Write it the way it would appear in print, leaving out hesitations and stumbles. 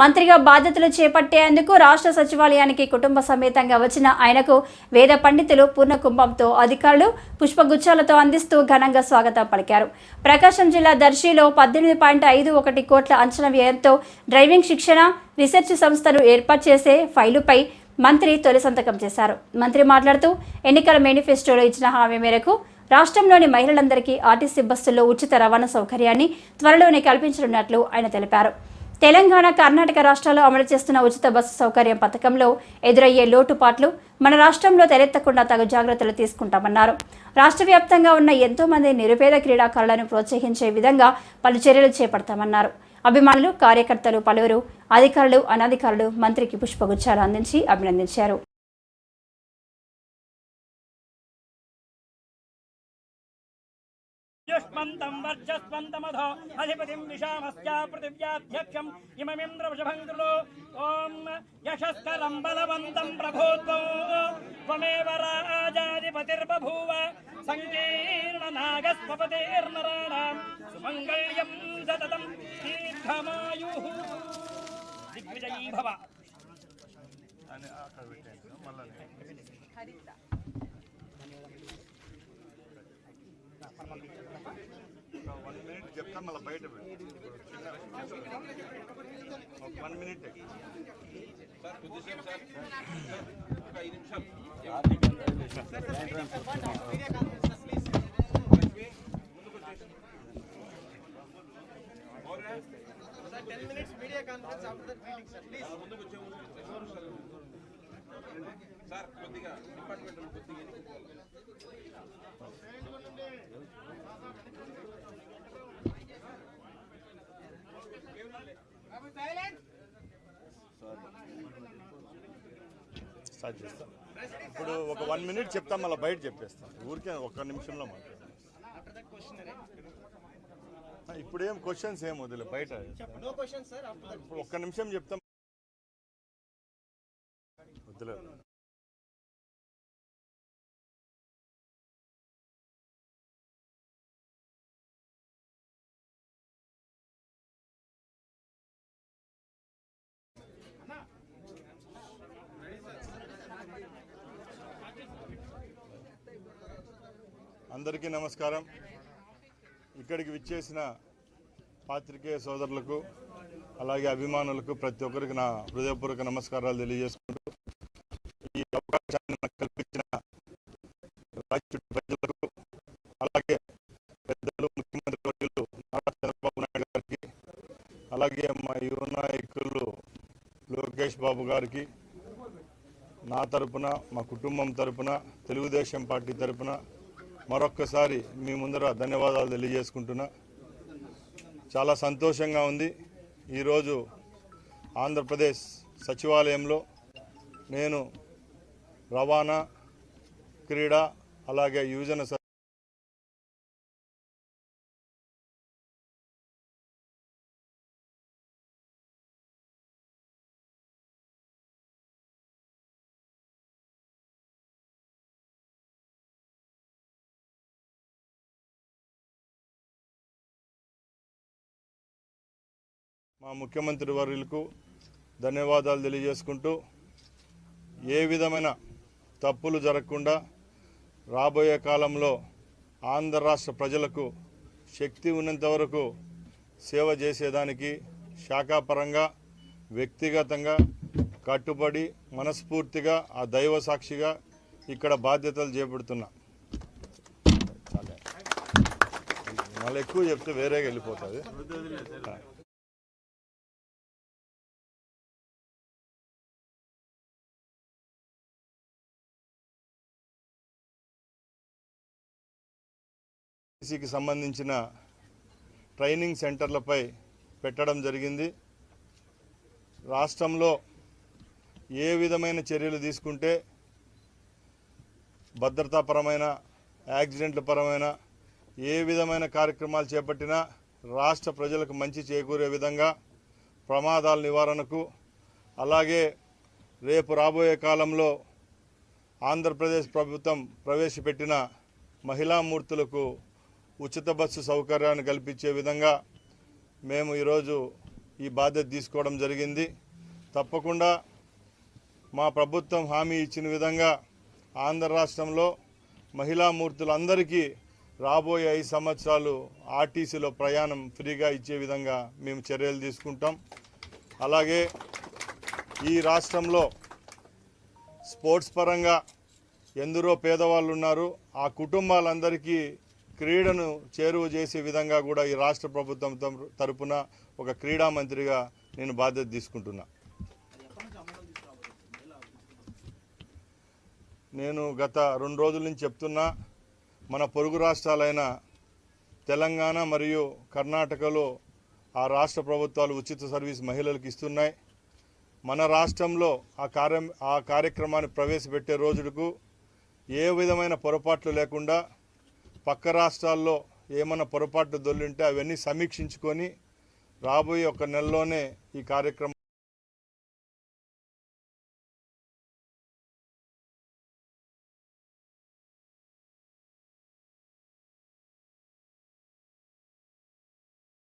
మంత్రిగా బాధ్యతలు చేపట్టేందుకు రాష్ట్ర సచివాలయానికి కుటుంబ సమేతంగా వచ్చిన ఆయనకు వేద పండితులు పూర్ణకుంభంతో అధికారులు పుష్పగుచ్చాలతో అందిస్తూ ఘనంగా స్వాగతం పలికారు. ప్రకాశం జిల్లా దర్శిలో 18.51 కోట్ల అంచనా వ్యయంతో డ్రైవింగ్ శిక్షణ రీసెర్చ్ సంస్థను ఏర్పాటు చేసే ఫైలుపై మంత్రి తొలి సంతకం చేశారు. మంత్రి మాట్లాడుతూ ఎన్నికల మేనిఫెస్టోలో ఇచ్చిన హామీ మేరకు రాష్ట్రంలోని మహిళలందరికీ ఆర్టీసీ బస్సుల్లో ఉచిత రవాణా సౌకర్యాన్ని త్వరలోనే కల్పించనున్నట్లు ఆయన తెలిపారు. తెలంగాణ, కర్ణాటక రాష్ట్రాల్లో అమలు చేస్తున్న ఉచిత బస్సు సౌకర్యం పథకంలో ఎదురయ్యే లోటుపాట్లు మన రాష్ట్రంలో తలెత్తకుండా తగు జాగ్రత్తలు తీసుకుంటామన్నారు. రాష్ట్ర వ్యాప్తంగా ఉన్న ఎంతో మంది నిరుపేద క్రీడాకారులను ప్రోత్సహించే విధంగా పలు చర్యలు చేపడతామన్నారు. అభిమానులు, కార్యకర్తలు, పలువురు అధికారులు, అనధికారులు మంత్రికి పుష్పగుచ్చాలు అందించి అభినందించారు. युष्मन्तं वर्चस्वन्तमधो अधिपतिं विशामस्या पृथिव्याध्यक्षं इममिन्द्रवृषभङ्कृलो ॐ यशस्करं बलवन्तं प्रभूतो त्वमेव राजाधिपतिर्बभूव सङ्कीर्णनागस्वपतिर्नराणां सुमङ्गल्यं सततं दीर्घमायुः दिग्विजयी भव. చెప్తా మళ్ళీ బయట 1 మినిట్ సార్ కొద్దిగా డిపార్ట్మెంట్ కొద్దిగా స్టార్ట్ చేస్తాం. ఇప్పుడు ఒక 1 మినిట్ చెప్తాం, మళ్ళీ బయట చెప్పేస్తాం. ఊరికే 1 నిమిషంలో మాట్లాడతాం. ఇప్పుడేం క్వశ్చన్స్ ఏం వదిలే, బయట ఇప్పుడు 1 నిమిషం చెప్తాం వద్దులే. అందరికీ నమస్కారం. ఇక్కడికి విచ్చేసిన పాత్రికేయ సోదరులకు, అలాగే అభిమానులకు ప్రతి ఒక్కరికి నా హృదయపూర్వక నమస్కారాలు తెలియజేసుకుంటూ, ఈ అవకాశాన్ని నాకు కల్పించిన రాష్ట్ర ప్రజలకు, అలాగే పెద్దలు ముఖ్యమంత్రి వర్యులు నారా చంద్రబాబు నాయుడు గారికి, అలాగే మా యువ నాయకులు లోకేష్ బాబు గారికి, నా తరపున, మా కుటుంబం తరపున, తెలుగుదేశం పార్టీ తరపున మరొక్కసారి మీ ముందర ధన్యవాదాలు తెలియజేసుకుంటున్నా. చాలా సంతోషంగా ఉంది. ఈరోజు ఆంధ్రప్రదేశ్ సచివాలయంలో నేను రవాణా, క్రీడా, అలాగే యువజన మా ముఖ్యమంత్రి వర్యులకు ధన్యవాదాలు తెలియజేసుకుంటూ, ఏ విధమైన తప్పులు జరగకుండా రాబోయే కాలంలో ఆంధ్ర రాష్ట్ర ప్రజలకు శక్తి ఉన్నంత వరకు సేవ చేసేదానికి శాఖాపరంగా, వ్యక్తిగతంగా కట్టుబడి మనస్ఫూర్తిగా ఆ దైవ సాక్షిగా ఇక్కడ బాధ్యతలు చేపడుతున్నా. మళ్ళీ ఎక్కువ చెప్తే వేరేగా వెళ్ళిపోతుంది. కి సంబంధించిన ట్రైనింగ్ సెంటర్లపై పెట్టడం జరిగింది. రాష్ట్రంలో ఏ విధమైన చర్యలు తీసుకుంటే భద్రతాపరమైన, యాక్సిడెంట్ల పరమైన ఏ విధమైన కార్యక్రమాలు చేపట్టినా రాష్ట్ర ప్రజలకు మంచి చేకూరే విధంగా ప్రమాదాల నివారణకు, అలాగే రేపు రాబోయే కాలంలో ఆంధ్రప్రదేశ్ ప్రభుత్వం ప్రవేశపెట్టిన మహిళామూర్తులకు ఉచిత బస్సు సౌకర్యాన్ని కల్పించే విధంగా మేము ఈరోజు ఈ బాధ్యత తీసుకోవడం జరిగింది. తప్పకుండా మా ప్రభుత్వం హామీ ఇచ్చిన విధంగా ఆంధ్ర రాష్ట్రంలో మహిళామూర్తులందరికీ రాబోయే 5 సంవత్సరాలు ఆర్టీసీలో ప్రయాణం ఫ్రీగా ఇచ్చే విధంగా మేము చర్యలు తీసుకుంటాం. అలాగే ఈ రాష్ట్రంలో స్పోర్ట్స్ పరంగా ఎందరో పేదవాళ్ళు ఉన్నారు. ఆ కుటుంబాలందరికీ క్రీడను చేరువ చేసే విధంగా కూడా ఈ రాష్ట్ర ప్రభుత్వం తరపున ఒక క్రీడా మంత్రిగా నేను బాధ్యత తీసుకుంటున్నా. నేను గత 2 రోజుల నుంచి చెప్తున్నా, మన పొరుగు రాష్ట్రాలైన తెలంగాణ మరియు కర్ణాటకలో ఆ రాష్ట్ర ప్రభుత్వాలు ఉచిత సర్వీస్ మహిళలకు ఇస్తున్నాయి. మన రాష్ట్రంలో ఆ కార్యక్రమాన్ని ప్రవేశపెట్టే రోజుకు ఏ విధమైన పొరపాట్లు లేకుండా పక్క రాష్ట్రాల్లో ఏమైనా పొరపాట్లు దొల్లింటే అవన్నీ సమీక్షించుకొని రాబోయే 1 నెలలోనే ఈ కార్యక్రమం